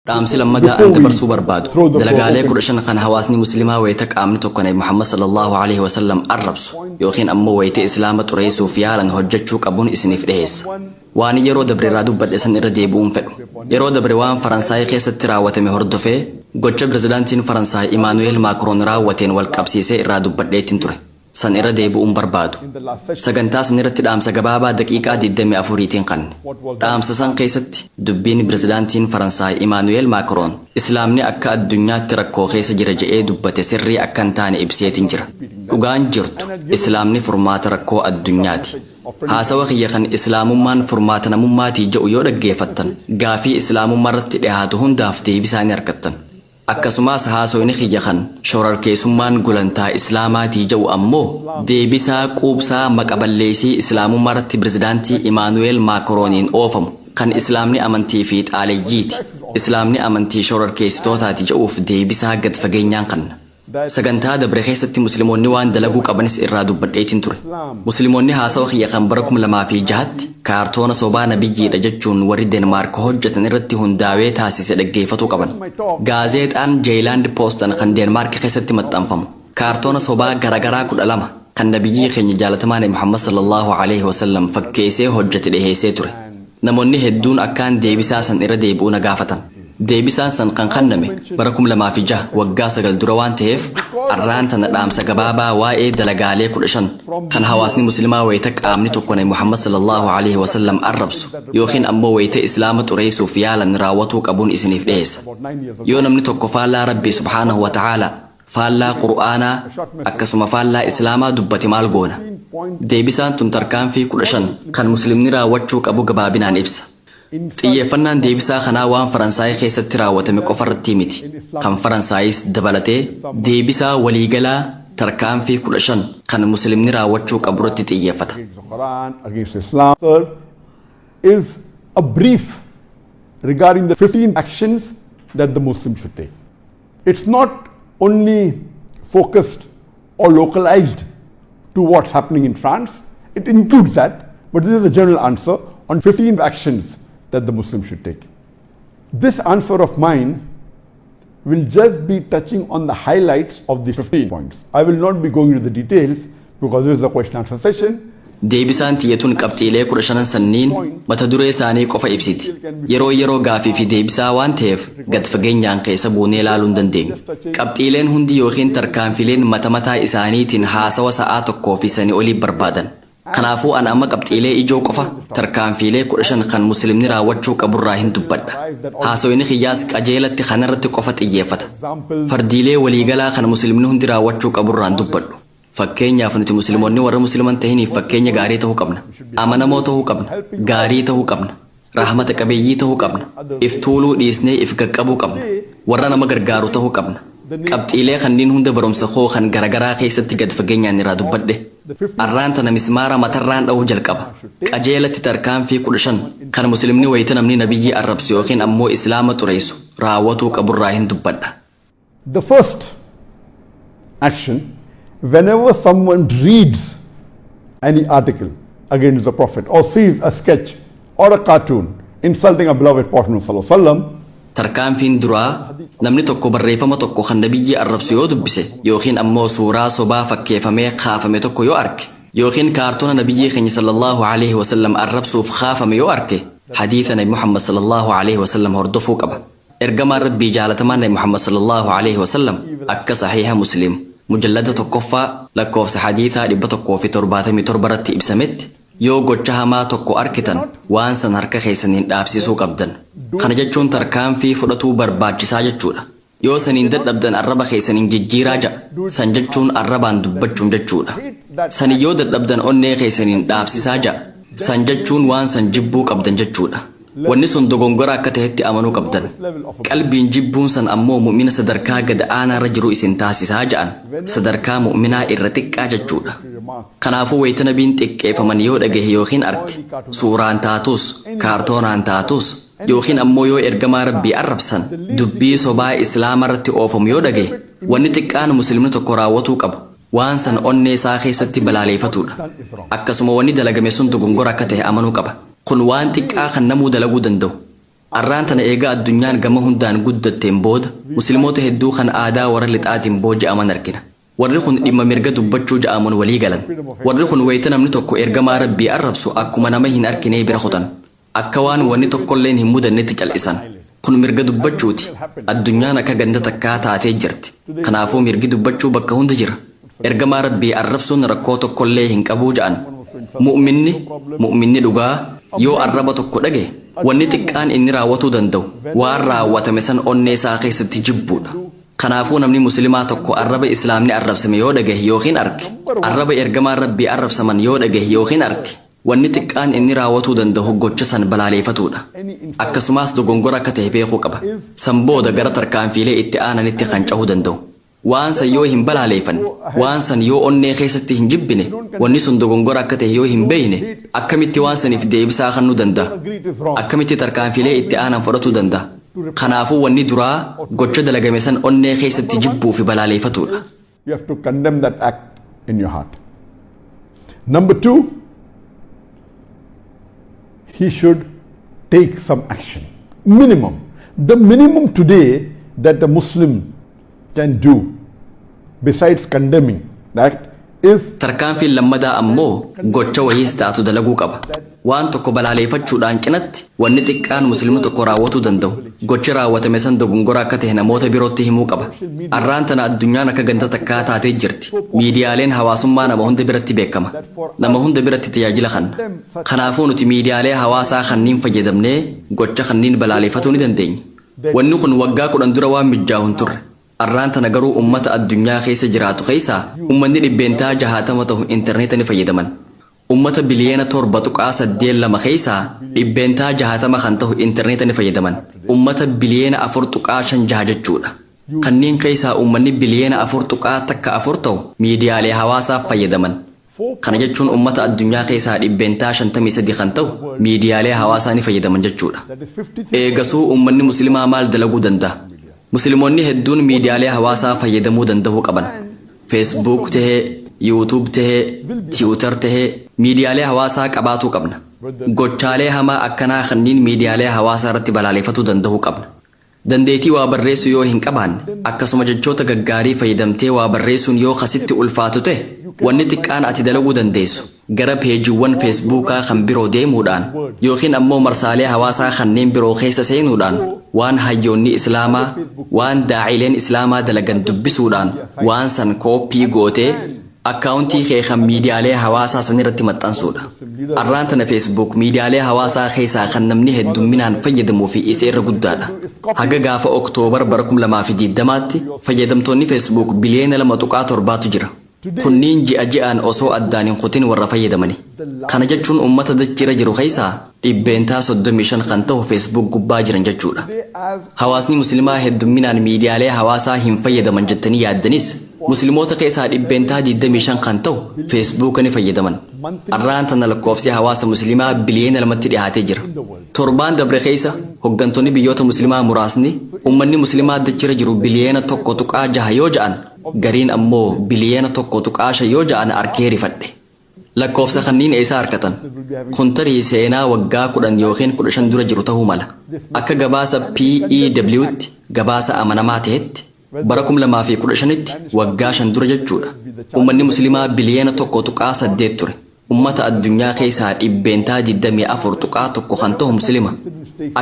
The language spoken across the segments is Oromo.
رامسي لما دا أنت برسو بربادو دلقالي كرشان خان حواسني مسلمة ويتك آمنتو كان محمد صلى الله عليه وسلم الربسو يوخين أمو ويتي إسلامة رئيسو فيالا هججوك أبون إسنف رئيس واني يرو دبري رادو بدسن إردي بوم فدو يرو دبري وان فرنساي خيسة تراوة مهردو فيه قوچة برزدانتين فرنساي إيمانويل ماكرون راوتين والكابسيسي إرادو بديتين تره san irra deebi'uun barbaadu sagantaa san irratti dhaamsa gabaabaa daqiiqaa 24 qanne dhaamsa san keessatti dubbiin pirezidaantiin Faransaay Emmanuel Macron islaamni akka addunyaatti rakkoo keessa jira jedhee dubbate sirrii akka hin taane ibseetiin jira dhugaan jirtu islaamni furmaata rakkoo addunyaati haasawa kiyya kan islaamummaan furmaata namummaatii jedhu yoo dhaggeeffattan gaafii islaamummaa irratti dhiyaatu hundaaf deebii argattan akkasumas haasoyni kiyya kan shororkeessummaan gulantaa islaamaatii jedhu ammoo deebisaa quubsaa maqaballeessii islaamummaa irratti pirezidaantii Emmanuel Macroniin oofamu kan islaamni amantii fi xaaleeyyiiti islaamni amantii shororkeessitootaati jedhuuf deebisaa gad fageenyaan kanna sagantaa dabre keessatti musliimoonni waan dalaguu qabanis irraa dubbadheetiin ture musliimoonni haasawa kiyya kan bara 2006tti kaartoona sobaa nabiyyiidha jechuun warri Denmaark hojjetan irratti hundaawee taasise dhaggeeffatuu qaban gaazexaan Jeyland Posten kan Denmaark keessatti maxxanfamu kaartoona sobaa garagaraa 12 kan nabiyyii keenya jaalatamaan Muhammad sallallahu alaihi wasallam fakkeessee hojjete dhiheessee ture namoonni hedduun akkaan deebisaa san irra deebi'uu na gaafatan deebisaan san kan kenname bara 2006 waggaa 9 dura waan ta'eef arraan tana dhaamsa gabaabaa waa'ee dalagaalee 15 kan hawaasni muslimaa wayita qaamni tokko Muhammad sallallahu alaihi wasallam arrabsu yookiin ammoo wayita islaama xureessuuf yaalan raawwatuu qabuun isiniif dhiyeessa yoo namni tokko faallaa rabbii subhaanahu wa ta'ala faallaa qur'aanaa akkasuma faallaa islaamaa dubbate maal goona deebisaan tun tarkaanfii 15 kan muslimni raawwachuu qabu gabaabinaan ibsa xiyyeeffannaan deebisaa kanaa waan Faransaay keessatti raawwatame qofarratti miti kan Faransaayis dabalatee deebisaa waliigalaa tarkaanfii 15 kan muslimni raawwachuu qaburratti xiyyeeffata is a brief regarding the 15 actions that the Muslims should take. It's not only focused or localized to what's happening in France. It includes that, but this is the general answer on 15 actions that the Muslims should take. This answer of mine will just be touching on the highlights of the 15 points. I will not be going into the details because there is a question answer session. deebisaan tiyyatuun qabxiilee 15 sanniin mata duree isaanii qofa ibsiti yeroo gaafii fi deebisaa waan ta'eef gad fageenyaan keessa buunee ilaaluu hin dandeenyu qabxiileen hundi yookiin tarkaanfileen mataa isaaniitiin haasawa sa'aa tokkoo fi sanii olii barbaadan kanaafuu an amma qabxiilee ijoo qofa tarkaanfilee 15 kan muslimni raawwachuu qaburraa hin dubbadha haasawiin kiyyaas qajeelatti kanarratti qofa xiyyeeffata fardiilee waliigalaa kan muslimni hundi raawwachuu qaburraan dubbadhu fakkeenyaaf nuti musliimoonni warra musliman tahiniif fakkeenya gaarii ta'uu qabna amanamoo ta'uu qabna gaarii ta'uu qabna rahmata qabeeyyii ta'uu qabna iftuuluu dhiisnee if gaqqabuu qabna warra nama gargaaru ta'uu qabna qabxiilee kanneen hunda barumsa koo kan garagaraa keessatti gad fageenyaan irraa dubbadhe arraan tana mismaara matarraan dha'uu jalqaba qajeelatti tarkaanfii 15 kan muslimni wayita namni nabiyyii arrabsu yookiin ammoo islaama xureessu raawwatuu qaburraa hin dubbadha. The first action, whenever someone reads any article against the Prophet or sees a sketch or a cartoon insulting a beloved Prophet sallallahu alaihi wasallam, tarkaanfiin duraa namni tokko barreeffama tokko kan nabiyyii arrabsu yoo dubbise yookiin ammoo suuraa sobaa fakkeeffamee kaafame tokko yoo arke yookiin kaartoona nabiyyii keenya sallallahu alaihi wasallam arrabsuuf kaafame yoo arke hadiisa nabi Muhammad sallallahu alaihi wasallam hordofuu qaba ergamaan rabbii jaalatamaan nabi Muhammad sallallahu alaihi wasallam akka sahiha muslim mujallada tokkoffaa lakkoofsa hadiisaa 177 irratti ibsametti yoo gocha hamaa tokko arkitan waan san harka keessaniin dhaabsisuu qabdan kana jechuun tarkaanfii fudhatuu barbaachisaa jechuudha yoo saniin dadhabdan arraba keessaniin jijjiiraa ja'a san jechuun arrabaan dubbachuun jechuudha sani yoo dadhabdan onnee keessaniin dhaabsisaa ja'a san jechuun waan san jibbuu qabdan jechuudha wanni sun dogongora akka ta'etti amanuu qabdan qalbiin jibbuun san ammoo mu'mina sadarkaa gad aanaarra jiru isin taasisaa ja'an sadarkaa mu'minaa irra xiqqaa jechuudha kanaafuu wayita nabiin xiqqeeffaman yoo dhagahe yookiin arke suuraan taatus kaartoonaan taatus yookiin ammoo yoo ergamaa rabbii arrabsan dubbii sobaa islaama irratti oofamu yoo dhagahe wanni xiqqaan muslimni tokko raawwatuu qabu waan san onnee isaa keessatti balaaleeffatudha akkasuma wanni dalagame sun dogongora akka ta'e amanuu qaba kun waan xiqqaa kan namuu dalaguu danda'u Arraan tana eegaa addunyaan gama hundaan guddatteen booda musliimoota hedduu kan aadaa warra lixaatiin booji'aman argina. Warri kun dhimma mirga dubbachuu ja'amuun walii galan. Warri kun wayita namni tokko ergamaa rabbii arrabsu akkuma nama hin arginee bira kutan. Akka waan wanni tokkolleen hin mudannetti cal'isan. Kun mirga dubbachuuti. Addunyaan akka ganda takkaa taatee jirti. Kanaafuu mirgi dubbachuu bakka hunda jira. Ergamaa rabbii arrabsuun rakkoo tokkollee hin qabuu ja'an. Mu'minni dhugaa yoo arraba tokko dhage wanni xiqqaan inni raawwatuu danda'u waan raawwatame san onnee isaa keessatti jibbuudha. Kanaafuu namni muslimaa tokko arraba islaamni arrabsame yoo dhage yookiin arge, arraba ergamaan rabbii arrabsaman yoo dhage yookiin arge, wanni xiqqaan inni raawwatuu danda'u gocha san balaaleeffatuudha. Akkasumas dogongora akka ta'e beekuu qaba. San booda gara tarkaanfiilee itti aananitti kan cahuu danda'u. Waan san yoo hin balaaleeffan, waan san yoo onnee keessatti hin jibbine, wanni sun dogongora akka ta'e yoo hin beeyne, akkamitti waan saniif deebisaa kennuu danda'a? Akkamitti tarkaanfiilee itti aanan fudhatuu danda'a? Kanaafuu wanni duraa gocha dalagame san onnee keessatti jibbuu fi balaaleeffatuudha. You have to condemn that act in your heart. Number 2, he should take some action. Minimum. The minimum today that the Muslim can do besides condemning that is tarkaanfiin lammadaa ammoo gocha wayiis taatu dalaguu qaba. Waan tokko balaaleeffachuudhaan cinatti wanni xiqqaan musliimni tokko raawwatuu danda'u gochi raawwatame san dogongora akka ta'e namoota birootti himuu qaba. Arraan tana addunyaan akka ganda takkaa taatee jirti. Miidiyaaleen hawaasummaa nama hunda biratti beekama. Nama hunda biratti tajaajila kenna. Kanaafuu nuti miidiyaalee hawaasaa kanniin fayyadamnee gocha kanniin balaaleeffatuu ni dandeenya. Wanni kun waggaa 10 dura waan mijaa'u hin turre. Arraan tana garuu ummata addunyaa keessa jiraatu keessaa ummanni 60 ta'u intarneeta ni fayyadaman. Ummata biliyeena 7.82 keessaa 60 kan ta'u intarneeta ni fayyadaman. Ummata biliyeena 4.56 jechuudha. Kanneen keessaa ummanni biliyeena 4.4 ta'u miidiyaalee hawaasaaf fayyadaman. Kana jechuun ummata addunyaa keessaa 53 kan ta'u miidiyaalee hawaasaa ni fayyadaman jechuudha. Eegasuu ummanni muslimaa maal dalaguu danda'a? Musliimoonni hedduun miidiyaalee hawaasaa fayyadamuu danda'uu qaban. Facebook tahee, YouTube tahee, Twitter tahee miidiyaalee hawaasaa qabaatuu qabna. Gochaalee hamaa akkanaa kanneen miidiyaalee hawaasaa irratti balaaleeffatuu danda'uu qabna. Dandeettii waa barreessuu yoo hin qabaanne akkasuma jechoota gaggaarii fayyadamtee waa barreessuun yoo kasitti ulfaatu ta'e wanni xiqqaan ati dalaguu dandeessu gara peejiiwwan feesbuukaa kan biroo deemuudhaan yookiin ammoo marsaalee hawaasaa kanneen biroo keessa seenuudhaan waan hayyoonni islaamaa waan daa'ileen islaamaa dalagan dubbisuudhaan waan san kooppii gootee akkaawuntii kee kan miidiyaalee hawaasaa san irratti maxxansuudha. Arraan tana feesbuuk miidiyaalee hawaasaa keessaa kan namni heddumminaan fayyadamuu fi isa irra guddaadha. Haga gaafa Oktoobar 2020tti fayyadamtoonni feesbuuk biliyeena 2.7tu jira. Kunniin ji'aan osoo addaan hin kutin warra fayyadamani. Kana jechuun ummata dachira jiru keessaa 35 kan ta'u feesbuuk gubbaa jiran jechuudha. Hawaasni muslimaa heddumminaan miidiyaalee hawaasaa hin fayyadaman jettanii yaaddanis musliimoota keessaa 25 kan ta'u feesbuuka ni fayyadaman. Arraan tana lakkoofsi hawaasa muslimaa biliyeena 2tti dhiyaatee jira. Torbaan dabre keessa hoggantoonni biyyoota muslimaa muraasni ummanni muslimaa dachira jiru biliyeena 1.6 yoo ja'an gariin ammoo biliyeena 1.5 yoo ja'an arkee rifadhe. Lakkoofsa kanniin eessaa harkatan? Kun tarii seenaa waggaa 10 yookiin 15 dura jiru ta'uu mala. Akka gabaasa PEW'tti gabaasa amanamaa ta'etti bara 2015tti waggaa 5 dura jechuudha. Ummanni muslimaa biliyeena 1.8 ture. Ummata addunyaa keessaa 24.1 kan ta'u muslima.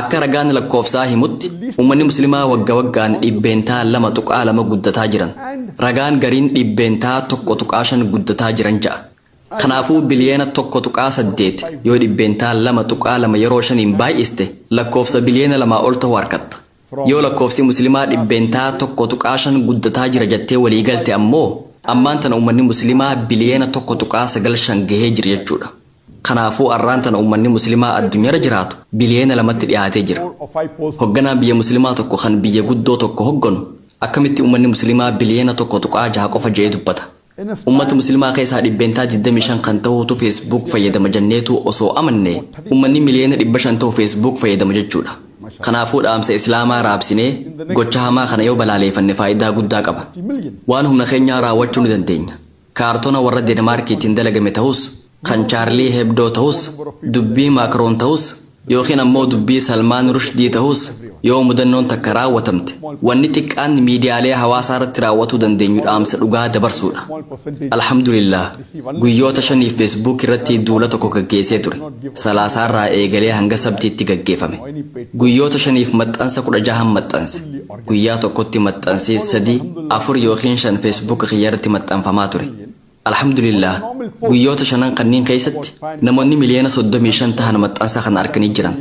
Akka ragaan lakkoofsaa himutti ummanni muslimaa waggaan 2.2 guddataa jiran. Ragaan gariin 1.5 guddataa jiran ja'a. Kanaafuu biliyeena 1.8 yoo 2.2 yeroo 5 baay'iste lakkoofsa biliyeena 2 ol ta'uu harkatta. Yoo lakkoofsi muslimaa 1.5 guddataa jira jettee walii galte ammoo ammaan tana ummanni muslimaa biliyeena 1.95 gahee jira jechuudha. Kanaafuu arraan tana ummanni muslimaa addunyaarra jiraatu biliyeena 2tti dhiyaatee jira. Hogganaan biyya muslimaa tokko kan biyya guddoo tokko hogganu akkamitti ummanni muslimaa biliyeena 1.6 qofa jedhee dubbata. Ummata muslimaa keessaa 25 kan ta'utu feesbuuk fayyadama jenneetu osoo amanne ummanni miliyeena 500 ta'u feesbuuk fayyadama jechuudha. Kanaafuu dhaamsa islaamaa raabsinee gocha hamaa kana yoo balaaleeffanne faayidaa guddaa qaba. Waan humna keenyaa raawwachuu ni dandeenya. Kaartona warra Deenmaarkiitiin dalagame ta'us, kan Chaarlii Hebdoo ta'us, dubbii Maakroon ta'us, yookiin ammoo dubbii Salmaan Rushdii ta'us yoo mudannoon takka raawwatamte wanni xiqqaan miidiyaalee hawaasaa irratti raawwatuu dandeenyu dhaamsa dhugaa dabarsuudha. Alhamdulillah guyyoota 5 Facebook irratti duula tokko gaggeessee ture. Salaasaarraa eegalee hanga sabtiitti gaggeeffame. Guyyoota 5f maxxansa 16 maxxanse. Guyyaa tokkotti maxxansee 3, 4 yookiin 5 Facebook irratti maxxanfamaa ture. Alhamdulillah guyyoota 5 kanneen keessatti namoonni miliyoona 35 ta'an maxxansa kan arganii jiran.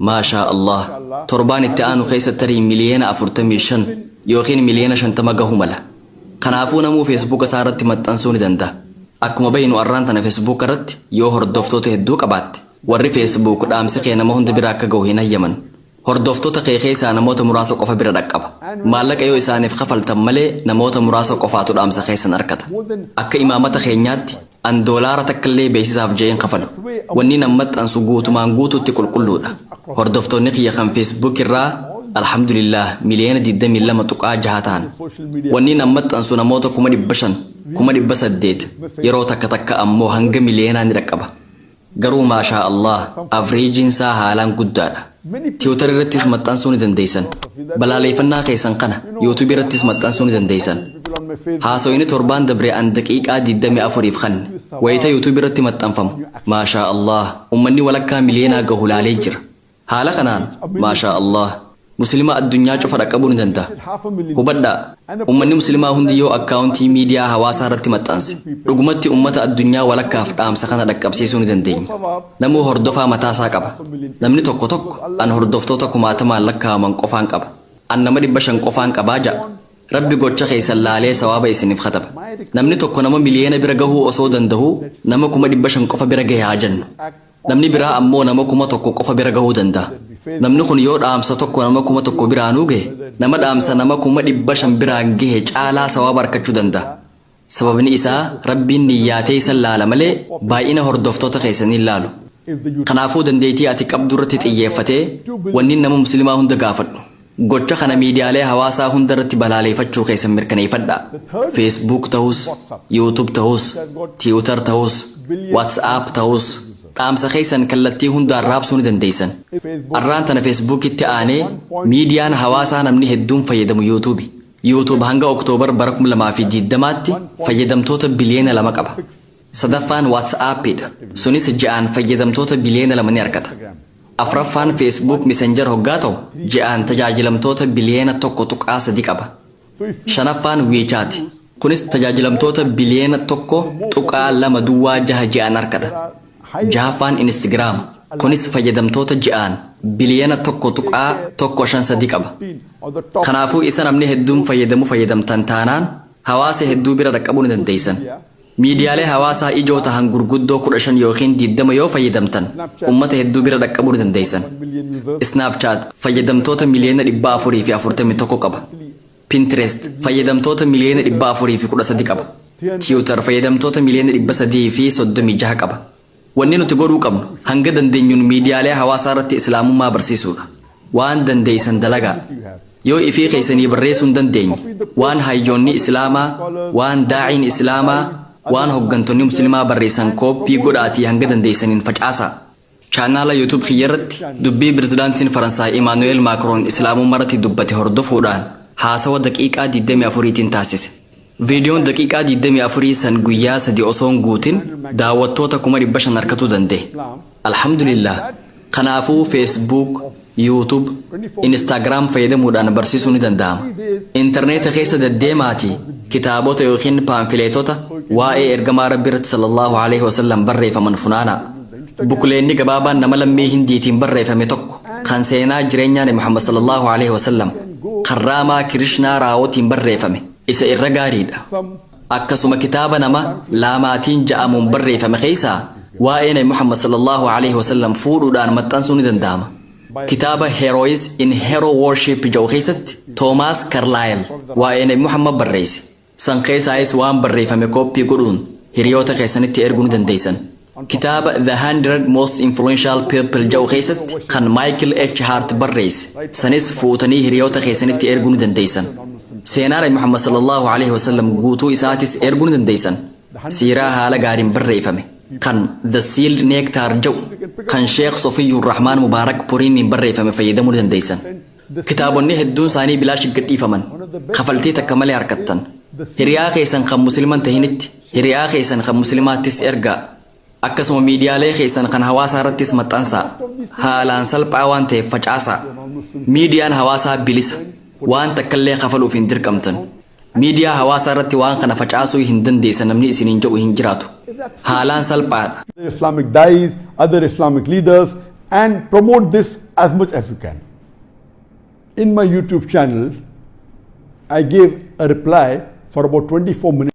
Maashaa Allah torbaan itti aanu keessatti miliyoona 45 yookiin miliyoona 50 gahuu mala. Kanaafuu namuu Facebook isaa irratti maxxansuu ni danda'a. Akkuma beeknu arraan tana Facebook irratti yoo hordoftoota hedduu qabaatte warri Facebook dhaamsi kee nama hunda bira akka gahu hin hayyaman. Hordoftoota kee keessaa namoota muraasa qofa bira dhaqqaba. Maallaqa yoo isaaniif kafaltan malee namoota muraasa qofaatu dhaamsa keessan argata. Akka imaamata keenyaatti an doolaara takkallee beeksisaaf jeen kafalu. Wanni nan maxxansu guutumaan guutuutti qulqulluudha. Hordoftoonni kiyya kan Facebook irraa alhamdulillah miliyoona 22.6 ta'an. Wanni nan maxxansu namoota 500,000, 800,000 yeroo takka ammoo hanga miliyoonaa ni dhaqqaba. Garuu maashaa Allah avreejiin isaa haalaan guddaadha. Tiwiitar irrattis maxxansuu ni dandeessan. Balaaleffannaa keessan kana YouTube irrattis maxxansuu ni dandeessan. Haasoyini torbaan dabree an daqiiqaa 24f kanne wayita YouTube irratti maxxanfamu. Maashaa Allah ummanni walakkaa miliyoonaa gahu laalee jira. Haala kanaan maashaa Allah Muslima addunyaa cufa dhaqqabuu ni danda'a. Hubadhaa ummanni muslimaa hundi yoo akkaawuntii miidiyaa hawaasaa irratti maxxanse dhugumatti ummata addunyaa walakkaaf dhaamsa kana dhaqqabsiisuu ni dandeenya. Namuu hordofaa mataasaa qaba. Namni tokko an hordoftoota 10,000 lakkaa'aman qofaan qaba. An nama 500 qofaan qabaa ja'a. Rabbi gocha keessan laalee sawaaba isiniif kataba. Namni tokko nama miliyoona bira gahuu osoo danda'u nama 500 qofa bira gahe haa jennu. Namni biraa ammoo nama 1,000 qofa bira gahuu danda'a. Namni kun yoo dhaamsa tokko nama 1,000 biraanuu gahe nama dhaamsa nama 500 biraan gahe caalaa sawaaba argachuu danda'a. Sababni isaa rabbiin niyyaatee isan laala malee baay'ina hordoftoota keessanii ilaalu. Kanaafuu dandeettii ati qabdu irratti xiyyeeffatee wanni nama muslimaa hunda gaafadhu. Gocha kana miidiyaalee hawaasaa hunda irratti balaaleffachuu keessan mirkaneeffadhaa. Facebook ta'us, YouTube ta'us, Twitter ta'us, WhatsApp ta'us dhaamsa keessan kallattii hundaan raabsuu ni dandeessan. Arraan tana Facebookitti aanee miidiyaan hawaasaa namni hedduun fayyadamu YouTube. YouTube hanga Oktoobar bara 2020tti fayyadamtoota biliyoona 2 qaba. Sadaffaan WhatsAppidha. Sunis ji'aan fayyadamtoota biliyoona 2 ni argata. Afraffaan Facebook Messenger hoggaa ta'u ji'aan tajaajilamtoota biliyoona 1.3 qaba. Shanaffaan WeChat. Kunis tajaajilamtoota biliyoona 1.2 duwwaa 6 ji'aan argata. Jahaffaan Instagram. Kunis fayyadamtoota ji'aan biliyoona 1.13 qaba. Kanaafuu isa namni hedduun fayyadamtan taanaan hawaasa hedduu bira dhaqqabuu ni dandeessan. Miidiyaalee hawaasaa ijoo ta'an gurguddoo 15 yookiin 20 yoo fayyadamtan ummata hedduu bira dhaqqabuu ni dandeessan. Snapchat fayyadamtoota miliyoona 441 qaba. Pinterest fayyadamtoota miliyoona 413 qaba. Twitter fayyadamtoota miliyoona 336 qaba. Wanni nuti godhuu qabnu hanga dandeenyuun miidiyaalee hawaasaa irratti islaamummaa barsiisuudha. Waan dandeessan dalagaa. Yoo ifii keessanii barreessuu hin dandeenye waan hayyoonni islaamaa, waan daa'iin islaamaa, waan hoggantonni muslimaa barreessan kooppii godhaatii hanga dandeessaniin facaasaa. Chaanaala YouTube kiyyarratti dubbii pirezidaantiin Faransaay Emmanuel Macron islaamummaa irratti dubbate hordofuudhaan haasawa daqiiqaa 24tiin taasise. Viidiyoon daqiiqaa 24 san guyyaa 3 osoon guutin daawwattoota 500 harkatuu danda'e. Alhamdulillah. Kanaafuu Facebook, YouTube, Instagram fayyadamuudhaan barsiisuu ni danda'ama. Intarneeta keessa deddeemaatii kitaabota yookiin paamfileetota waa'ee ergamaa Rabbi irratti sallallahu alaihi wasallam barreeffaman funaanaa. Bukuleenni gabaabaan nama lammii Hindiitiin barreeffame tokko kan seenaa jireenyaa Nabi Muhammad sallallahu alaihi wasallam kan Raamaa Kirishnaa Raawootiin barreeffame isa irra gaariidha. Akkasuma kitaaba nama Laamaatiin ja'amuun barreeffame keessaa waa'ee Nabi Muhammad sallallahu alaihi wasallam fuudhuudhaan maxxansuu ni danda'ama. Kitaaba Heroes in Hero Worship jedhu keessatti Toomaas Carlyle waa'ee Nabi Muhammad barreesse. San keessaayis waan barreeffame kooppii godhuun hiriyoota keessanitti erguu ni dandeessan. Kitaaba The 100 Most Influential People jedhu keessatti kan Michael H. Hart barreesse. Sanis fuutanii hiriyoota keessanitti erguu ni dandeessan. Seenaa Nabi Muhammad sallallahu alaihi wasallam guutuu isaatis erguu ni dandeessan. Siiraa haala gaariin barreeffame kan The Sealed Nectar jedhu kan Sheekh Sofiyyur Rahmaan Mubaarak Puriiniin barreeffame fayyadamuu dandeessan. Kitaabonni hedduun isaanii bilaash gadhiifaman. Kafaltii takka malee harkattan. Hiriyaa keessan kan musliman tahinitti, hiriyaa keessan kan muslimaattis ergaa. Akkasuma miidiyaalee keessan kan hawaasaa irrattis maxxansaa. Haalaan salphaa waan ta'eef facaasaa. Miidiyaan hawaasaa bilisa. Waan takkallee kafaluuf hin dirqamtan. Miidiyaa hawaasaa irratti waan kana facaasuu hin dandeessan namni isiniin jedhu hin jiraatu. Haalaan salphaadha. Islamic dais, other Islamic leaders, and promote this as much as you can. In my YouTube channel, I gave a reply for about 24 minutes.